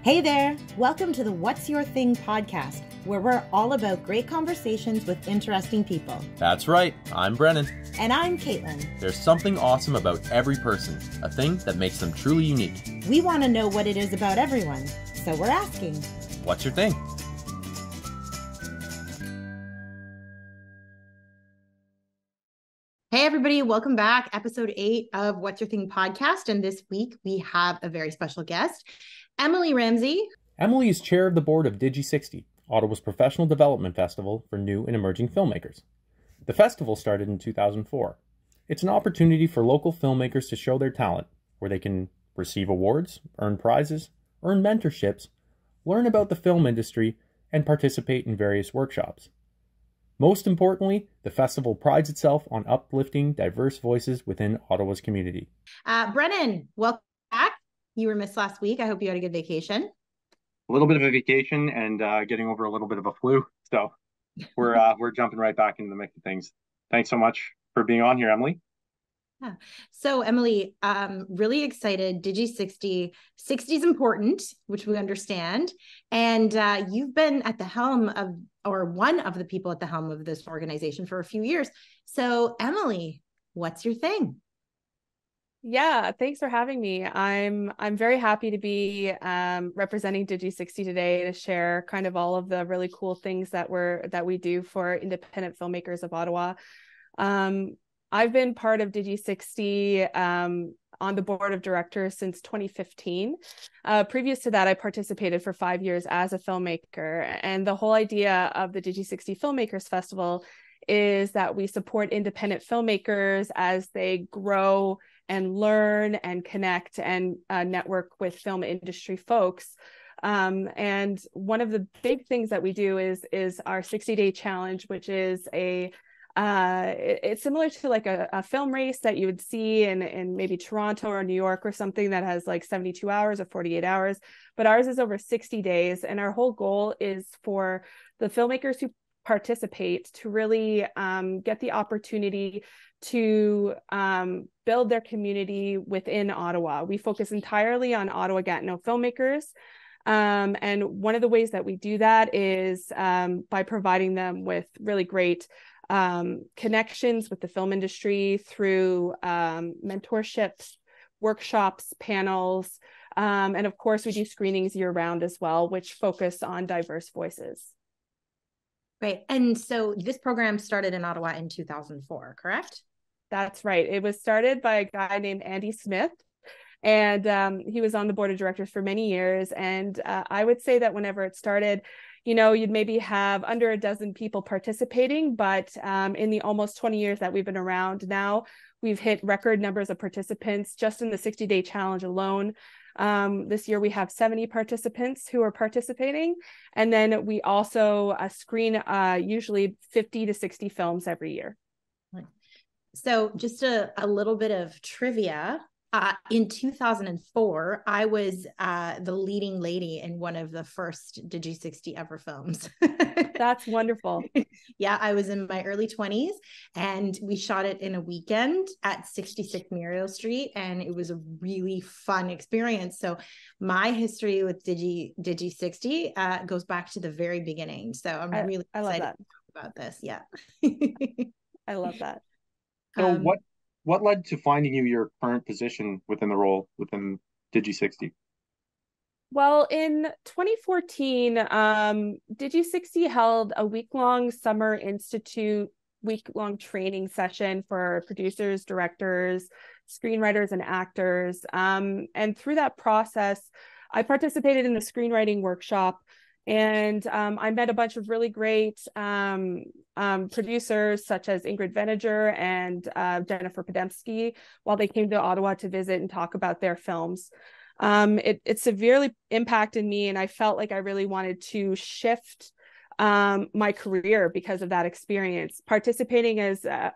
Hey there! Welcome to the What's Your Thing podcast, where we're all about great conversations with interesting people. That's right. I'm Brennan. And I'm Caitlin. There's something awesome about every person, a thing that makes them truly unique. We want to know what it is about everyone, so we're asking, What's your thing? Hey everybody, welcome back. Episode 8 of What's Your Thing podcast. And this week we have a very special guest, Emily Ramsay. Emily is chair of the board of Digi60, Ottawa's professional development festival for new and emerging filmmakers. The festival started in 2004. It's an opportunity for local filmmakers to show their talent, where they can receive awards, earn prizes, earn mentorships, learn about the film industry, and participate in various workshops. Most importantly, the festival prides itself on uplifting diverse voices within Ottawa's community. Brennan, welcome back. You were missed last week. I hope you had a good vacation. A little bit of a vacation and getting over a little bit of a flu. So we're jumping right back into the mix of things. Thanks so much for being on here, Emily. Yeah. So Emily, really excited. Digi60 is important, which we understand. And you've been at the helm of, or one of the people at the helm of this organization for a few years. So Emily, what's your thing? Yeah, thanks for having me. I'm very happy to be representing Digi60 today to share kind of all of the really cool things that we do for independent filmmakers of Ottawa. I've been part of Digi60 on the board of directors since 2015. Previous to that, I participated for 5 years as a filmmaker. And the whole idea of the Digi60 Filmmakers Festival is that we support independent filmmakers as they grow and learn and connect and network with film industry folks. And one of the big things that we do is our 60-day challenge, which is it's similar to like a film race that you would see in maybe Toronto or New York or something that has like 72 hours or 48 hours, but ours is over 60 days. And our whole goal is for the filmmakers who participate to really get the opportunity to build their community within Ottawa. We focus entirely on Ottawa-Gatineau filmmakers. And one of the ways that we do that is by providing them with really great connections with the film industry through mentorships, workshops, panels, and of course we do screenings year-round as well, which focus on diverse voices. Right. And so this program started in Ottawa in 2004, correct? That's right. It was started by a guy named Andy Smith, and he was on the board of directors for many years. And I would say that whenever it started, you know, you'd maybe have under a dozen people participating, but in the almost 20 years that we've been around now, we've hit record numbers of participants just in the 60-day challenge alone. This year we have 70 participants who are participating. And then we also screen usually 50 to 60 films every year. So just a little bit of trivia. In 2004, I was the leading lady in one of the first Digi60 ever films. That's wonderful. Yeah, I was in my early 20s and we shot it in a weekend at 66 Muriel Street, and it was a really fun experience. So my history with Digi60 goes back to the very beginning. So I'm really excited to talk about this. Yeah. I love that. So what led to finding you your current position within the role within Digi60? Well, in 2014, Digi60 held a week-long Summer Institute, week-long training session for producers, directors, screenwriters, and actors. And through that process, I participated in the screenwriting workshop, and I met a bunch of really great producers such as Ingrid Veneger and Jennifer Podemsky while they came to Ottawa to visit and talk about their films. It severely impacted me, and I felt like I really wanted to shift my career because of that experience. Participating as, a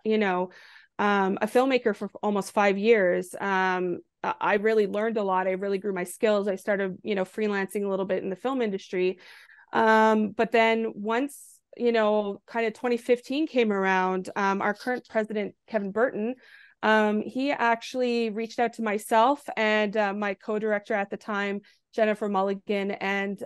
filmmaker for almost 5 years, I really learned a lot. I really grew my skills. I started, freelancing a little bit in the film industry. But then once, kind of 2015 came around, our current president, Kevin Burton, he actually reached out to myself and my co-director at the time, Jennifer Mulligan, and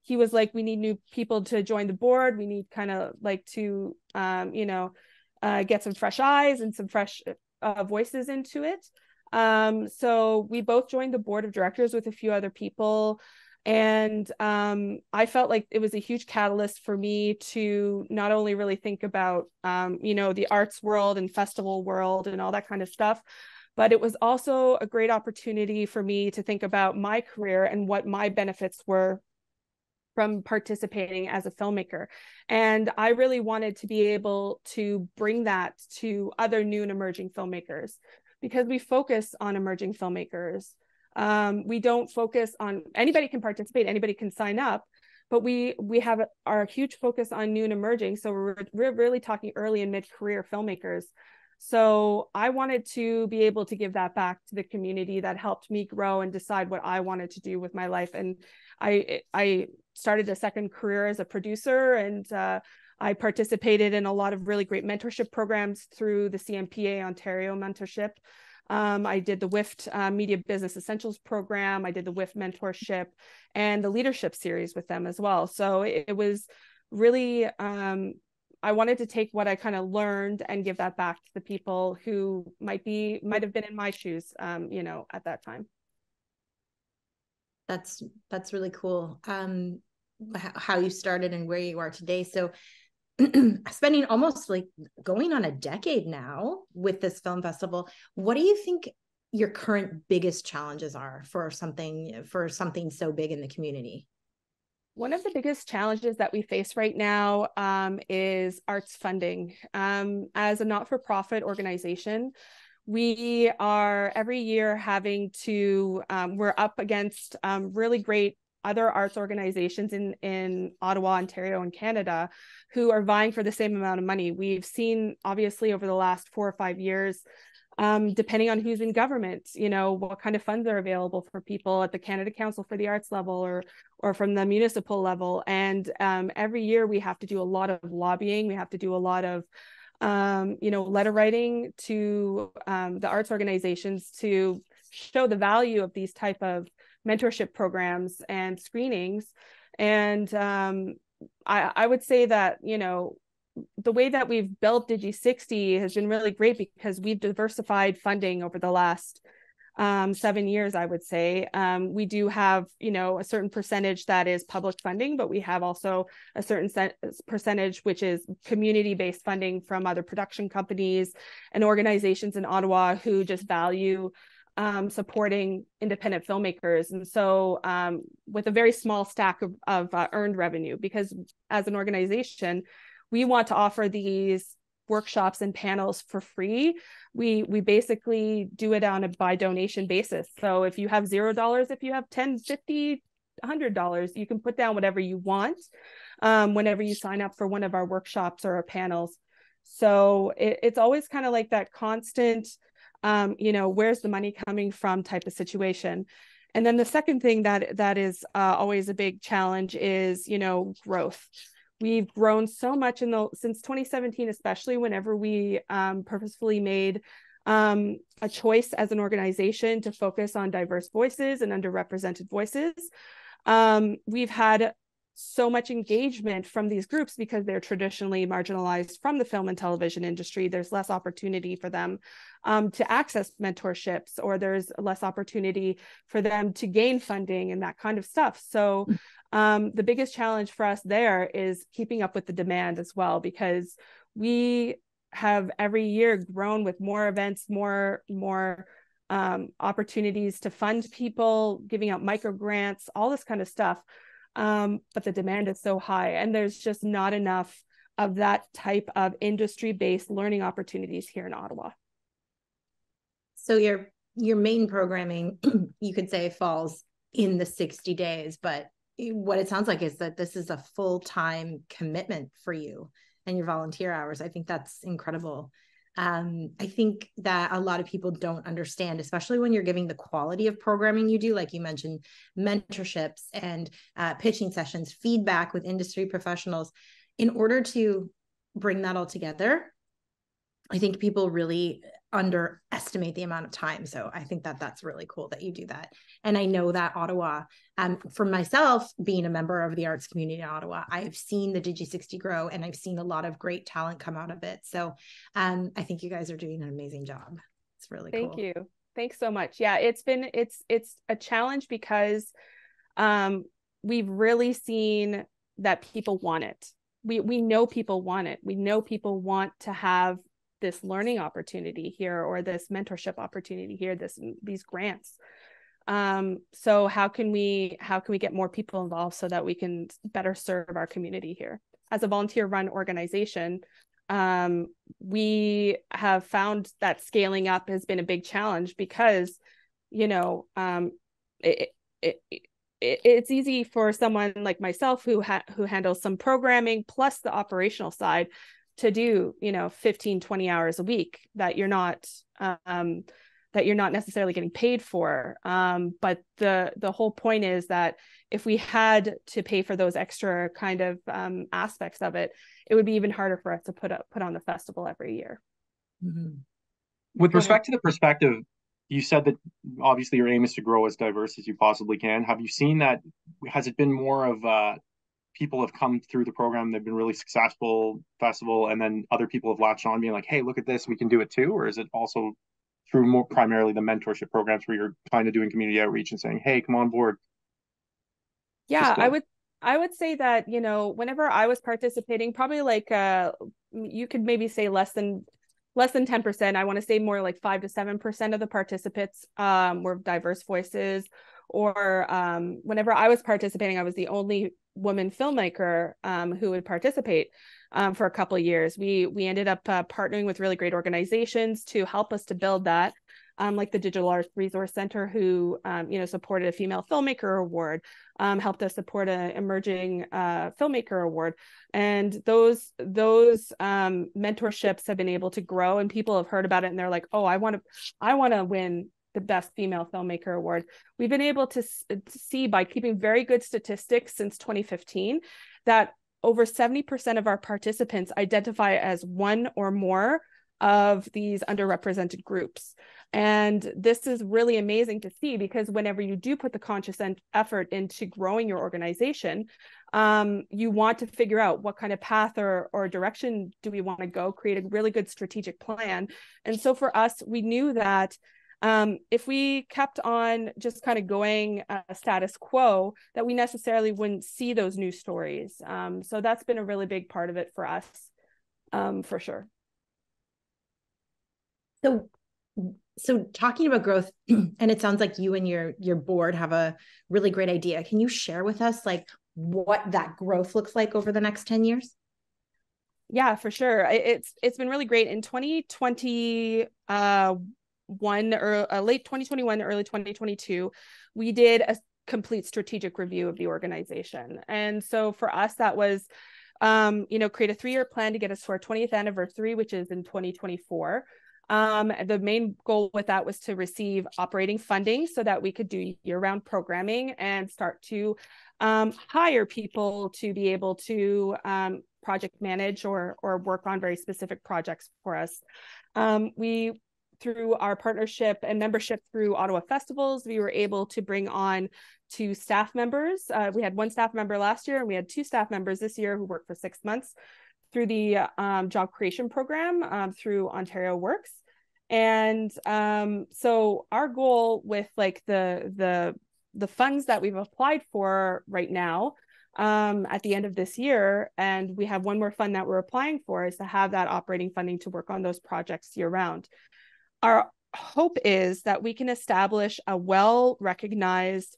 he was like, we need new people to join the board. We need kind of like to, get some fresh eyes and some fresh voices into it. So we both joined the board of directors with a few other people. And I felt like it was a huge catalyst for me to not only really think about, the arts world and festival world and all that kind of stuff, but it was also a great opportunity for me to think about my career and what my benefits were from participating as a filmmaker. And I really wanted to be able to bring that to other new and emerging filmmakers, because we focus on emerging filmmakers. We don't focus on, anybody can participate, anybody can sign up, but we have our huge focus on new and emerging. So we're really talking early and mid-career filmmakers. So I wanted to be able to give that back to the community that helped me grow and decide what I wanted to do with my life. And I started a second career as a producer, and I participated in a lot of really great mentorship programs through the CMPA Ontario mentorship. I did the WIFT Media Business Essentials program. I did the WIFT mentorship and the leadership series with them as well. So it was really, I wanted to take what I kind of learned and give that back to the people who might have been in my shoes, at that time. That's really cool. How you started and where you are today. So spending almost like going on a decade now with this film festival, what do you think your current biggest challenges are for something so big in the community? One of the biggest challenges that we face right now is arts funding. As a not-for-profit organization, we are every year having to, we're up against really great other arts organizations in Ottawa, Ontario, and Canada who are vying for the same amount of money. We've seen, obviously, over the last 4 or 5 years, depending on who's in government, what kind of funds are available for people at the Canada Council for the Arts level or from the municipal level. And every year we have to do a lot of lobbying. We have to do a lot of, letter writing to the arts organizations to show the value of these type of mentorship programs and screenings. And I would say that, the way that we've built Digi60 has been really great because we've diversified funding over the last 7 years, I would say. We do have, a certain percentage that is public funding, but we have also a certain percentage which is community-based funding from other production companies and organizations in Ottawa who just value supporting independent filmmakers. And so with a very small stack of earned revenue, because as an organization, we want to offer these workshops and panels for free. We basically do it on a by donation basis. So if you have $0, if you have $10, $50, $100, you can put down whatever you want whenever you sign up for one of our workshops or our panels. So it's always kind of like that constant, where's the money coming from type of situation. And then the second thing that is always a big challenge is, growth. We've grown so much since 2017, especially whenever we purposefully made a choice as an organization to focus on diverse voices and underrepresented voices. We've had so much engagement from these groups because they're traditionally marginalized from the film and television industry. There's less opportunity for them to access mentorships, or there's less opportunity for them to gain funding and that kind of stuff. So the biggest challenge for us there is keeping up with the demand as well, because we have every year grown with more events, more opportunities to fund people, giving out micro grants, all this kind of stuff. But the demand is so high, and there's just not enough of that type of industry-based learning opportunities here in Ottawa. So your main programming, you could say, falls in the 60 days, but what it sounds like is that this is a full-time commitment for you and your volunteer hours. I think that's incredible. I think that a lot of people don't understand, especially when you're giving the quality of programming you do, like you mentioned, mentorships and pitching sessions, feedback with industry professionals. In order to bring that all together, I think people really underestimate the amount of time. So I think that that's really cool that you do that. And I know that Ottawa, for myself, being a member of the arts community in Ottawa, I've seen the Digi60 grow, and I've seen a lot of great talent come out of it. So I think you guys are doing an amazing job. It's really cool. Thank you. Thanks so much. Yeah, it's a challenge because we've really seen that people want it. We know people want it. We know people want to have this learning opportunity here, or this mentorship opportunity here, these grants. So how can we get more people involved so that we can better serve our community here? As a volunteer run organization, we have found that scaling up has been a big challenge because, it's easy for someone like myself who handles some programming plus the operational side to do 15, 20 hours a week that you're not necessarily getting paid for, but the whole point is that if we had to pay for those extra kind of aspects of it, it would be even harder for us to put on the festival every year. Mm-hmm. With respect to the perspective, you said that obviously your aim is to grow as diverse as you possibly can. Have you seen that? Has it been more of people have come through the program, they've been really successful festival, and then other people have latched on being like, hey, look at this, we can do it too? Or is it also through more primarily the mentorship programs where you're kind of doing community outreach and saying, hey, come on board? Yeah, I would say that, whenever I was participating, probably like you could maybe say less than 10%. I want to say more like 5 to 7% of the participants were diverse voices. Or whenever I was participating, I was the only woman filmmaker who would participate for a couple of years. We ended up partnering with really great organizations to help us to build that, like the Digital Arts Resource Center, who supported a female filmmaker award, helped us support an emerging filmmaker award, and those mentorships have been able to grow, and people have heard about it, and they're like, oh, I want to win the best female filmmaker award. We've been able to see, by keeping very good statistics since 2015, that over 70% of our participants identify as one or more of these underrepresented groups. And this is really amazing to see, because whenever you do put the conscious effort into growing your organization, you want to figure out what kind of path or direction do we want to go, create a really good strategic plan. And so for us, we knew that if we kept on just kind of going status quo, that we necessarily wouldn't see those new stories. So that's been a really big part of it for us, for sure. So talking about growth, and it sounds like you and your board have a really great idea. Can you share with us like what that growth looks like over the next 10 years? Yeah, for sure. It's been really great. In 2020, late 2021, early 2022, we did a complete strategic review of the organization. And so for us, that was, create a 3-year plan to get us to our 20th anniversary, which is in 2024. The main goal with that was to receive operating funding so that we could do year-round programming and start to hire people to be able to project manage or work on very specific projects for us. Through our partnership and membership through Ottawa festivals, we were able to bring on 2 staff members. We had 1 staff member last year, and we had 2 staff members this year who worked for 6 months through the job creation program through Ontario Works. And so our goal with like the funds that we've applied for right now at the end of this year, and we have one more fund that we're applying for, is to have that operating funding to work on those projects year round. Our hope is that we can establish a well-recognized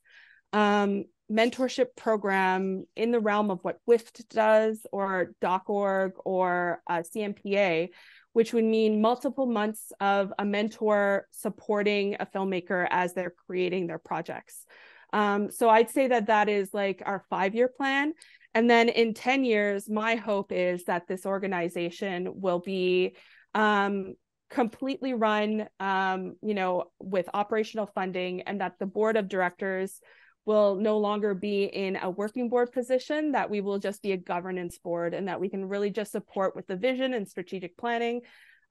mentorship program in the realm of what WIFT does, or DocOrg, or CMPA, which would mean multiple months of a mentor supporting a filmmaker as they're creating their projects. So I'd say that is like our 5-year plan. And then in 10 years, my hope is that this organization will be completely run, with operational funding, and that the board of directors will no longer be in a working board position, that we will just be a governance board, and that we can really just support with the vision and strategic planning,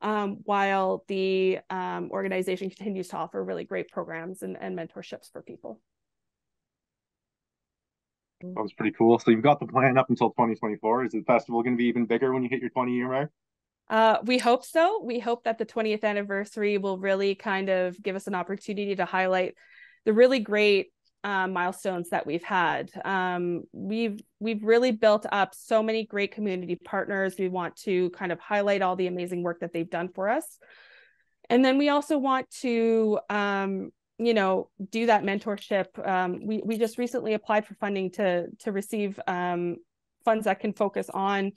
while the organization continues to offer really great programs and mentorships for people. That was pretty cool. So you've got the plan up until 2024. Is the festival going to be even bigger when you hit your 20-year mark? We hope so. We hope that the 20th anniversary will really kind of give us an opportunity to highlight the really great milestones that we've had. We've really built up so many great community partners. We want to kind of highlight all the amazing work that they've done for us. And then we also want to do that mentorship. We just recently applied for funding to receive funds that can focus on,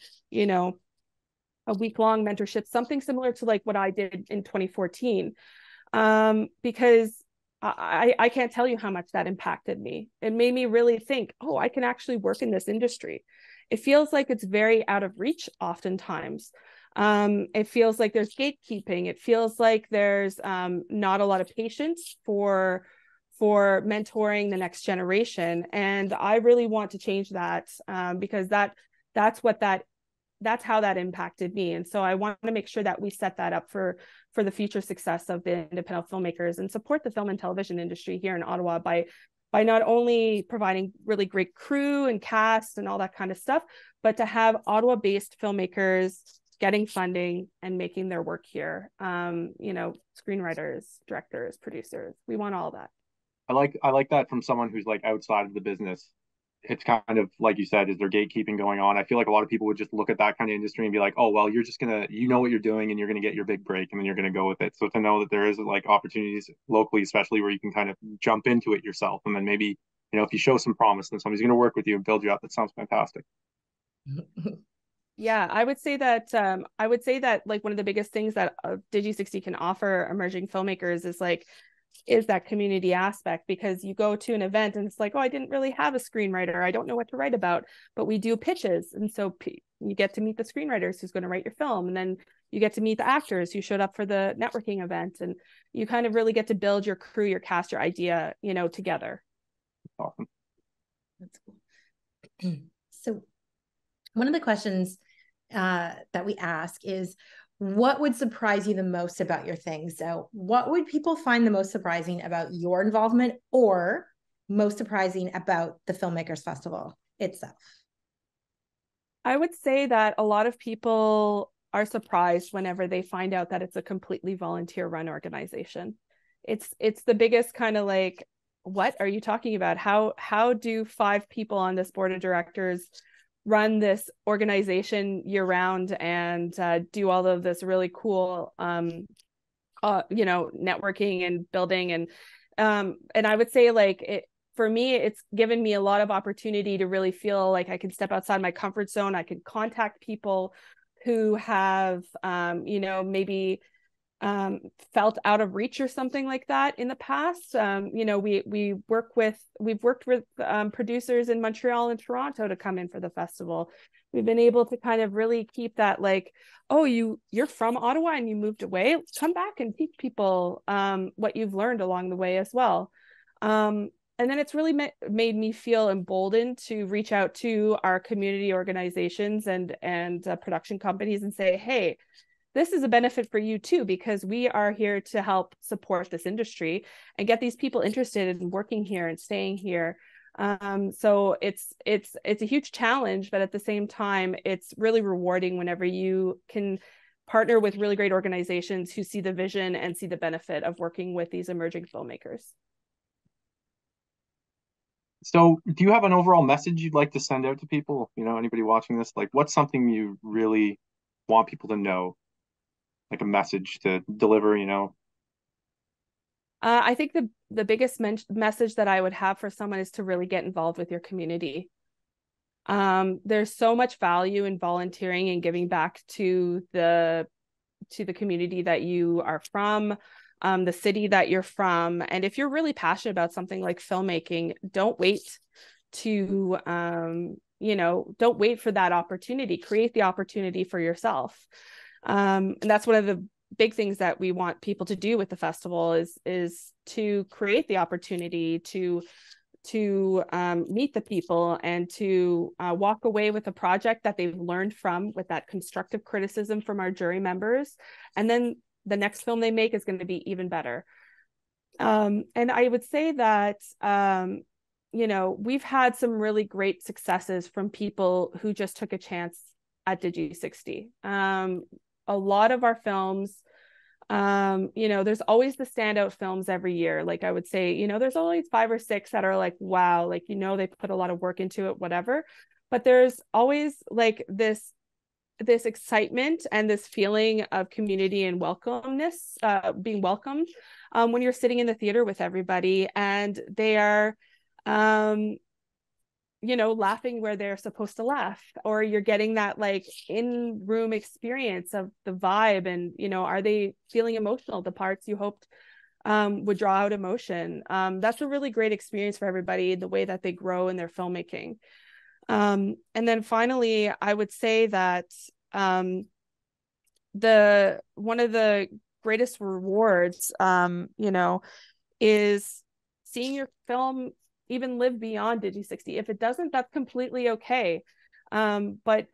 a week-long mentorship, something similar to like what I did in 2014, because I can't tell you how much that impacted me. It made me really think, oh, I can actually work in this industry. It feels like it's very out of reach oftentimes. It feels like there's gatekeeping. It feels like there's not a lot of patience for mentoring the next generation. And I really want to change that because that's how that impacted me. And so I want to make sure that we set that up for the future success of the independent filmmakers and support the film and television industry here in Ottawa by not only providing really great crew and cast and all that kind of stuff, but to have Ottawa-based filmmakers getting funding and making their work here. Screenwriters, directors, producers, we want all that. I like that from someone who's like outside of the business. It's kind of like you said, is there gatekeeping going on? I feel like a lot of people would just look at that kind of industry and be like, oh, well, you're just gonna, what you're doing and you're gonna get your big break and then you're gonna go with it. So to know that there is like opportunities locally, especially where you can kind of jump into it yourself, and then maybe, if you show some promise, then somebody's gonna work with you and build you up. That sounds fantastic. Yeah, I would say that like one of the biggest things that Digi60 can offer emerging filmmakers is that community aspect, because you go to an event and it's like, oh, I didn't really have a screenwriter. I don't know what to write about, but we do pitches. And so you get to meet the screenwriters who's going to write your film. And then you get to meet the actors who showed up for the networking event. And you kind of really get to build your crew, your cast, your idea, together. Awesome. That's cool. So one of the questions that we ask is, what would surprise you the most about your thing? So what would people find the most surprising about your involvement, or most surprising about the Filmmakers Festival itself? I would say that a lot of people are surprised whenever they find out that it's a completely volunteer-run organization. It's the biggest kind of like, what are you talking about? How do 5 people on this board of directors run this organization year round and do all of this really cool networking and building, and I would say for me, it's given me a lot of opportunity to really feel like I can step outside my comfort zone. I can contact people who have maybe felt out of reach or something like that in the past. We've worked with producers in Montreal and Toronto to come in for the festival. We've been able to kind of really keep that like, oh, you're from Ottawa and you moved away, come back and teach people what you've learned along the way as well. And then it's really made me feel emboldened to reach out to our community organizations and production companies and say, hey, this is a benefit for you too, because we are here to help support this industry and get these people interested in working here and staying here. So it's a huge challenge, but at the same time, it's really rewarding whenever you can partner with really great organizations who see the vision and see the benefit of working with these emerging filmmakers. So do you have an overall message you'd like to send out to people? Anybody watching this, like what's something you really want people to know? Like a message to deliver, I think the biggest message that I would have for someone is to really get involved with your community. There's so much value in volunteering and giving back to the community that you are from, the city that you're from. And if you're really passionate about something like filmmaking, don't wait for that opportunity. Create the opportunity for yourself. And that's one of the big things that we want people to do with the festival is to create the opportunity to to meet the people and to walk away with a project that they've learned from, with that constructive criticism from our jury members. And then the next film they make is going to be even better. And I would say that, we've had some really great successes from people who just took a chance at Digi60. A lot of our films, there's always the standout films every year. Like I would say, there's always 5 or 6 that are like, wow, like, they put a lot of work into it, whatever. But there's always like this excitement and this feeling of community and welcomeness, being welcomed when you're sitting in the theater with everybody and they are, laughing where they're supposed to laugh, or you're getting that like in-room experience of the vibe, and are they feeling emotional, the parts you hoped would draw out emotion. That's a really great experience for everybody, the way that they grow in their filmmaking. And then finally, I would say that one of the greatest rewards is seeing your film even live beyond Digi60. If it doesn't, that's completely okay. But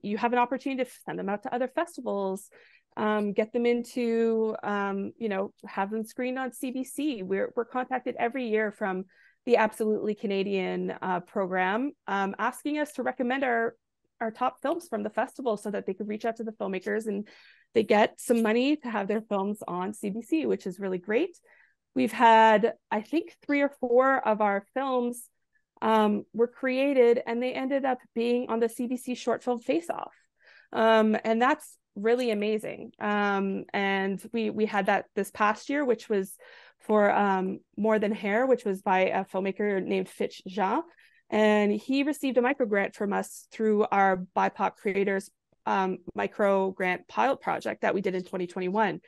you have an opportunity to send them out to other festivals, get them into, have them screened on CBC. We're contacted every year from the Absolutely Canadian program, asking us to recommend our top films from the festival so that they could reach out to the filmmakers and they get some money to have their films on CBC, which is really great. We've had, I think, 3 or 4 of our films were created and they ended up being on the CBC Short Film Face-Off. And that's really amazing. And we had that this past year, which was for More Than Hair, which was by a filmmaker named Fitch Jean. And he received a micro grant from us through our BIPOC Creators micro grant pilot project that we did in 2021.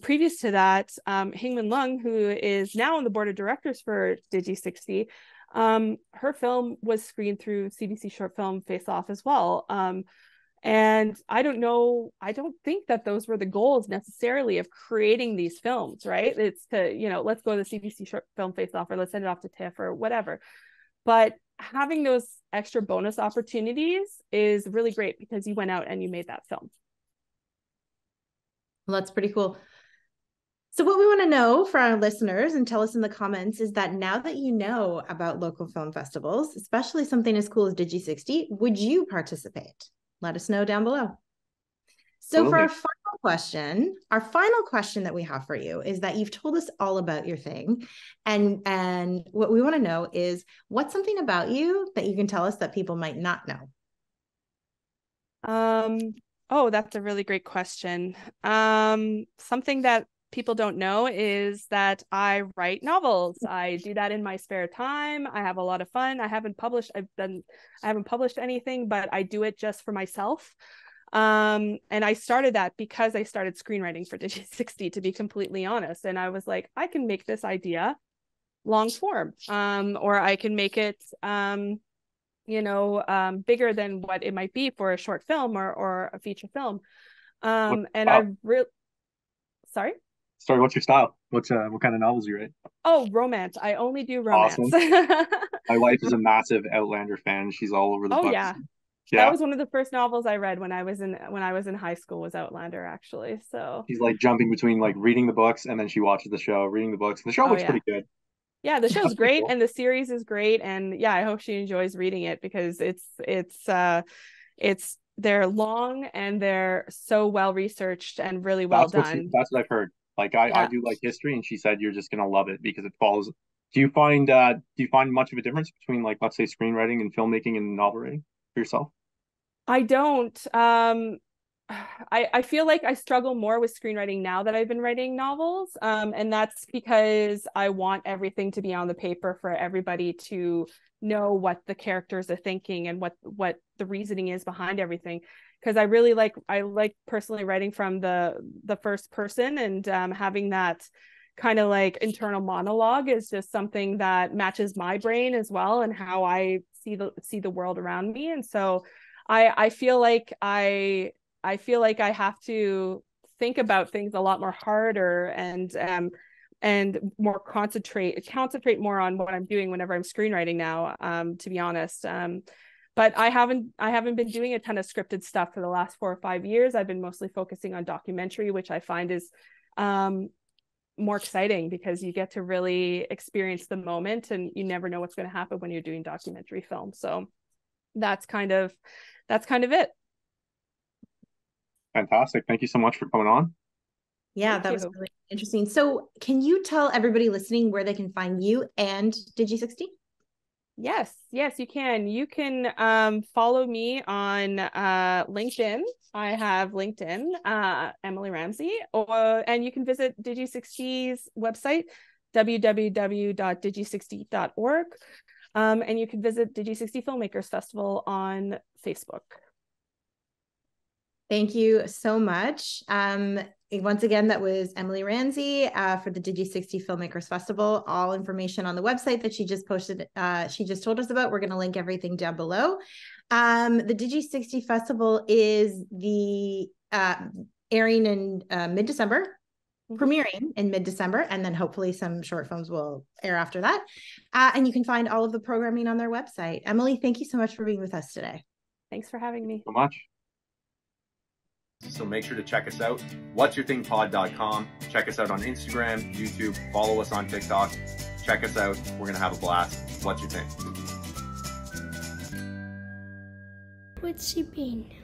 Previous to that, Hingman Lung, who is now on the board of directors for Digi60, her film was screened through CBC Short Film Face-Off as well. And I don't think that those were the goals necessarily of creating these films, right? It's to, let's go to the CBC Short Film Face-Off, or let's send it off to TIFF or whatever. But having those extra bonus opportunities is really great because you went out and you made that film. Well, that's pretty cool. So what we want to know for our listeners, and tell us in the comments, is that now that you know about local film festivals, especially something as cool as Digi60, would you participate? Let us know down below. So for our final question that we have for you is that you've told us all about your thing. And what we want to know is, what's something about you that you can tell us that people might not know? Oh, that's a really great question. Something that people don't know is that I write novels. I do that in my spare time. I have a lot of fun. I haven't published anything, but I do it just for myself. And I started that because I started screenwriting for Digi60, to be completely honest. And I was like, I can make this idea long form, or I can make it bigger than what it might be for a short film or a feature film. And I really, sorry, what's your style? What kind of novels you write? Oh, romance. I only do romance. Awesome. My wife is a massive Outlander fan. She's all over the books. Yeah. That was one of the first novels I read when I was in high school, was Outlander, actually. So she's like jumping between like reading the books and then she watches the show, reading the books. And the show looks pretty good. Yeah, the show's great, cool. And the series is great, and yeah, I hope she enjoys reading it because they're long and they're so well researched and really well done. That's what I've heard. Like I do like history, and she said you're just gonna love it because it follows. Do you find much of a difference between, like, let's say, screenwriting and filmmaking and novel writing for yourself? I don't. I feel like I struggle more with screenwriting now that I've been writing novels. And that's because I want everything to be on the paper for everybody to know what the characters are thinking and what the reasoning is behind everything. Because I like personally writing from the first person, and having that kind of like internal monologue is just something that matches my brain as well, and how I see the world around me. And so I feel like I have to think about things a lot more harder and more concentrate more on what I'm doing whenever I'm screenwriting now, to be honest. But I haven't been doing a ton of scripted stuff for the last 4 or 5 years. I've been mostly focusing on documentary, which I find is more exciting because you get to really experience the moment, and you never know what's going to happen when you're doing documentary film. So that's kind of it. Fantastic. Thank you so much for coming on. Yeah, that was really interesting. So can you tell everybody listening where they can find you and Digi60? Yes, you can. You can follow me on LinkedIn. I have LinkedIn, Emily Ramsay, and you can visit Digi60's website, www.digi60.org. And you can visit Digi60 Filmmakers Festival on Facebook. Thank you so much. Once again, that was Emily Ramsay for the Digi60 Filmmakers Festival. All information on the website that she just posted, she just told us about. We're going to link everything down below. The Digi60 Festival is the airing in mid-December, premiering in mid-December, and then hopefully some short films will air after that. And you can find all of the programming on their website. Emily, thank you so much for being with us today. Thanks for having me. So much. So make sure to check us out, whatsyourthingpod.com. Check us out on Instagram, YouTube, follow us on TikTok. Check us out. We're going to have a blast. What's your thing? What's your thing?